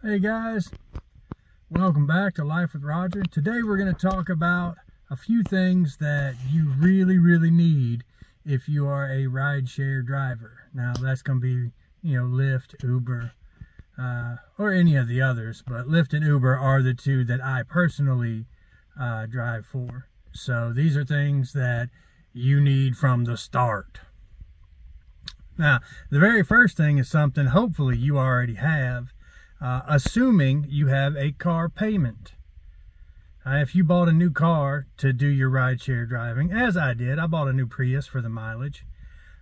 Hey guys, welcome back to Life with Roger. Today we're going to talk about a few things that you really need if you are a rideshare driver. Now that's going to be, Lyft, Uber, or any of the others, but Lyft and Uber are the two that I personally drive for. So these are things that you need from the start. Now, the very first thing is something hopefully you already have, assuming you have a car payment. If you bought a new car to do your rideshare driving, as I did, I bought a new Prius for the mileage,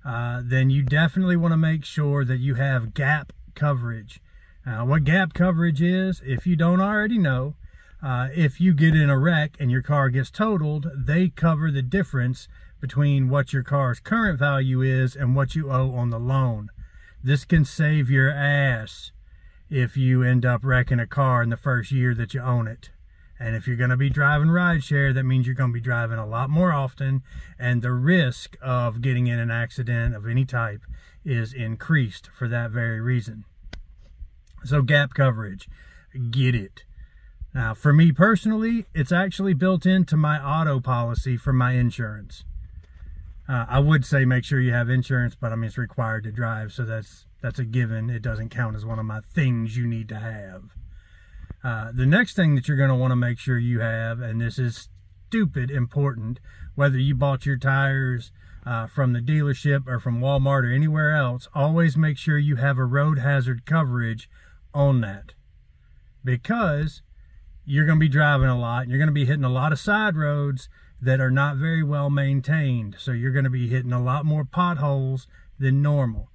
then you definitely want to make sure that you have gap coverage. What gap coverage is, if you don't already know, if you get in a wreck and your car gets totaled, they cover the difference between what your car's current value is and what you owe on the loan. This can save your ass if you end up wrecking a car in the first year that you own it. And if you're going to be driving rideshare, that means you're going to be driving a lot more often, and the risk of getting in an accident of any type is increased for that very reason. So gap coverage, get it. Now, for me personally, it's actually built into my auto policy for my insurance. I would say make sure you have insurance, but I mean, it's required to drive, so that's a given. It doesn't count as one of my things you need to have. The next thing that you're going to want to make sure you have, and this is stupid important, whether you bought your tires from the dealership or from Walmart or anywhere else, always make sure you have a road hazard coverage on that, because you're going to be driving a lot and you're going to be hitting a lot of side roads that are not very well maintained. So you're going to be hitting a lot more potholes than normal.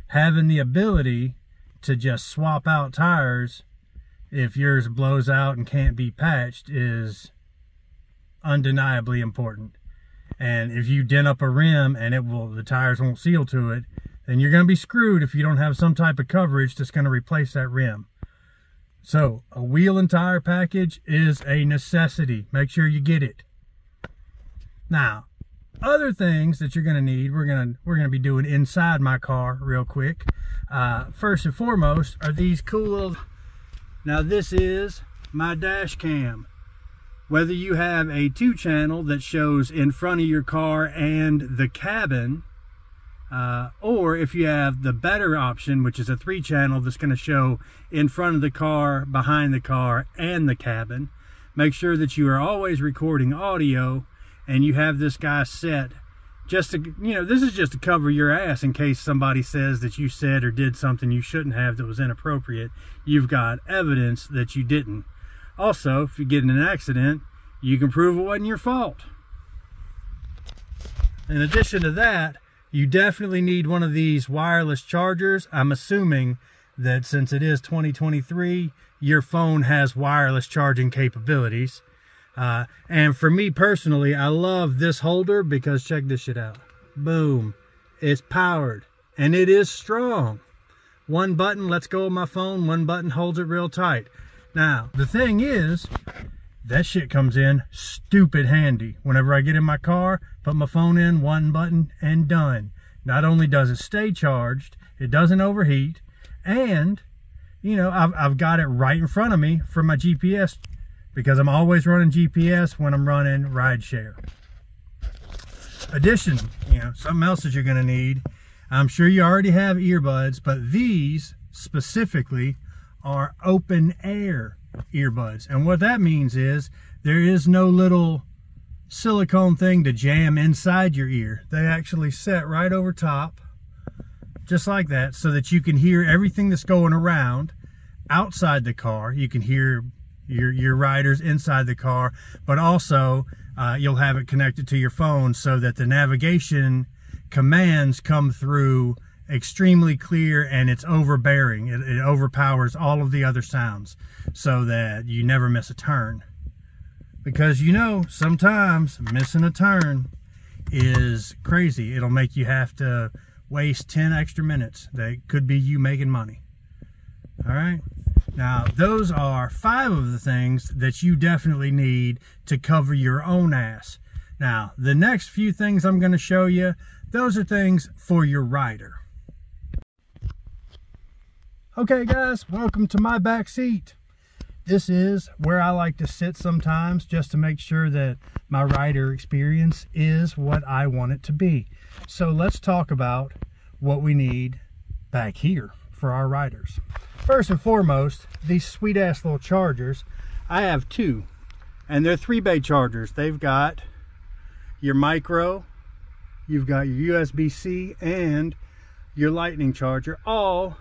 Having the ability to just swap out tires if yours blows out and can't be patched is undeniably important. And if you dent up a rim and the tires won't seal to it, then you're going to be screwed if you don't have some type of coverage that's going to replace that rim. So a wheel and tire package is a necessity. Make sure you get it. Now, other things that you're going to need, we're going to be doing inside my car real quick. First and foremost are these cool little... Now this is my dash cam. Whether you have a 2-channel that shows in front of your car and the cabin, or if you have the better option, which is a 3-channel that's going to show in front of the car, behind the car, and the cabin, make sure that you are always recording audio. And you have this guy set just to, this is just to cover your ass in case somebody says that you said or did something you shouldn't have that was inappropriate. You've got evidence that you didn't. Also, if you get in an accident, you can prove it wasn't your fault. In addition to that, you definitely need one of these wireless chargers. I'm assuming that since it is 2023, your phone has wireless charging capabilities. And for me personally, I love this holder because check this shit out. Boom. It's powered and it is strong. One button lets go of my phone, one button holds it real tight. Now, the thing is, that shit comes in stupid handy. Whenever I get in my car, put my phone in, one button, and done. Not only does it stay charged, it doesn't overheat, and, I've got it right in front of me for my GPS, because I'm always running GPS when I'm running rideshare. Addition, something else that you're going to need. I'm sure you already have earbuds, but these specifically are open air earbuds. And what that means is there is no little silicone thing to jam inside your ear. They actually set right over top, just like that, so that you can hear everything that's going around outside the car. You can hear your riders inside the car, but also you'll have it connected to your phone so that the navigation commands come through extremely clear, and it's overbearing. It overpowers all of the other sounds so that you never miss a turn. Because sometimes missing a turn is crazy. It'll make you have to waste 10 extra minutes that could be you making money. All right. Now, those are 5 of the things that you definitely need to cover your own ass. Now, the next few things I'm going to show you, those are things for your rider. Okay guys, welcome to my back seat. This is where I like to sit sometimes just to make sure that my rider experience is what I want it to be. So let's talk about what we need back here for our riders. First and foremost, these sweet ass little chargers. I have two, and they're 3-bay chargers. They've got your micro, you've got your USB-C, and your lightning charger all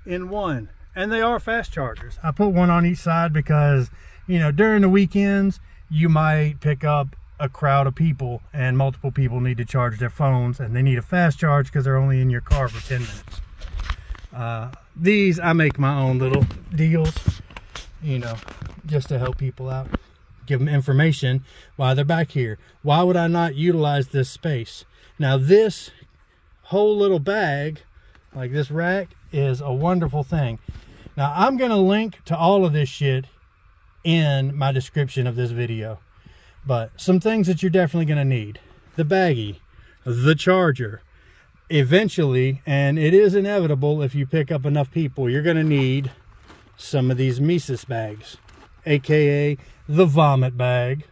in one. And they are fast chargers. I put one on each side because, you know, during the weekends you might pick up a crowd of people and multiple people need to charge their phones, and they need a fast charge because they're only in your car for 10 minutes. These, I make my own little deals, you know, just to help people out, give them information while they're back here. Why would I not utilize this space? Now this whole little bag, like this rack, is a wonderful thing. Now I'm gonna link to all of this shit in my description of this video, but some things that you're definitely gonna need: the baggie, the charger. Eventually, and it is inevitable if you pick up enough people, you're gonna need some of these Mises bags, aka the vomit bag.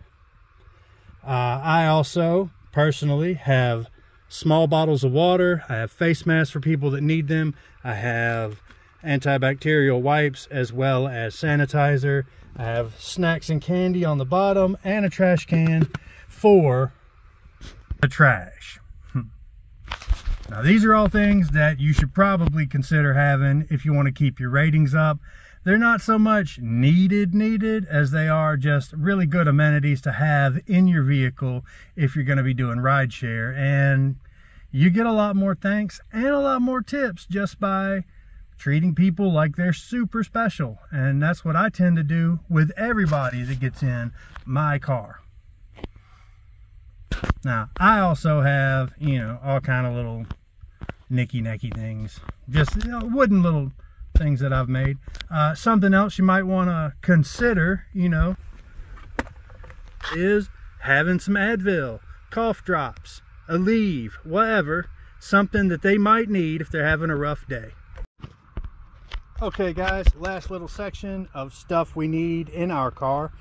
I also personally have small bottles of water. I have face masks for people that need them. I have antibacterial wipes as well as sanitizer. I have snacks and candy on the bottom, and a trash can for the trash. Now these are all things that you should probably consider having if you want to keep your ratings up. They're not so much needed as they are just really good amenities to have in your vehicle if you're going to be doing rideshare. And you get a lot more thanks and a lot more tips just by treating people like they're super special. And that's what I tend to do with everybody that gets in my car. Now, I also have, you know, all kind of little nicky-nacky things. Just, you know, wooden little things that I've made. Something else you might want to consider, you know, is having some Advil, cough drops, a leave, whatever. Something that they might need if they're having a rough day. Okay guys, last little section of stuff we need in our car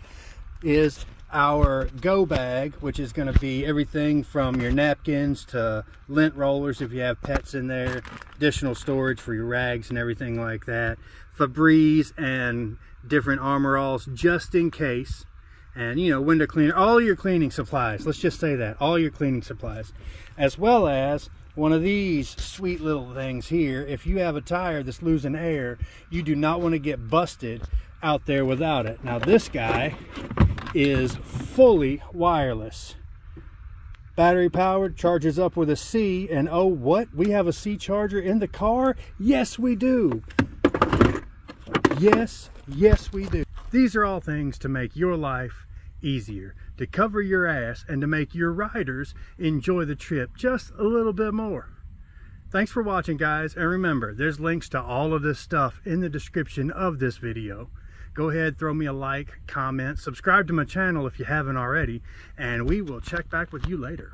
is our go bag, which is going to be everything from your napkins to lint rollers if you have pets in there, additional storage for your rags and everything like that, Febreze and different Armor Alls just in case, and, you know, window cleaner, all your cleaning supplies. Let's just say that, all your cleaning supplies, as well as one of these sweet little things here. If you have a tire that's losing air, you do not want to get busted out there without it. Now this guy is fully wireless, battery powered, charges up with a C. And oh, what, we have a C charger in the car? Yes we do. Yes we do. These are all things to make your life easier, to cover your ass, and to make your riders enjoy the trip just a little bit more. Thanks for watching guys, and remember, there's links to all of this stuff in the description of this video. Go ahead, throw me a like, comment, subscribe to my channel if you haven't already, and we will check back with you later.